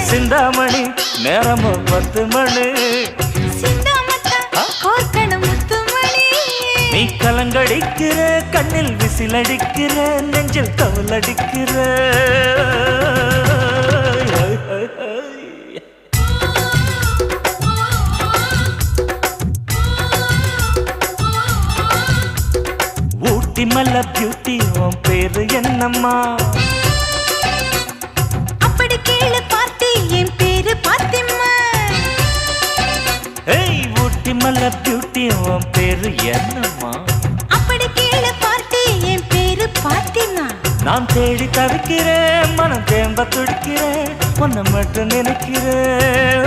சிந்தாமணி நேரமோ 10 மணி நீ கலங்கடிக்கிற கண்ணில் விசிலடிக்கிற நெஞ்சில் கவலடிக்கிற ஊட்டி மல்ல பியூட்டி உன் பேரு என்னம்மா அப்படி கேளு பார்த்தி என் பேரு பாத்திமா ஏய் ஊட்டி மல்ல பியூட்டி உன் பேரு என்னம்மா அப்படி கேளு பார்த்தி என் பேரு பாத்திமா நான் தேடி தவிக்கிறேன் மனம் தேம்ப துடிக்கிறேன் உன்னை மட்டும் நினைக்கிறேன்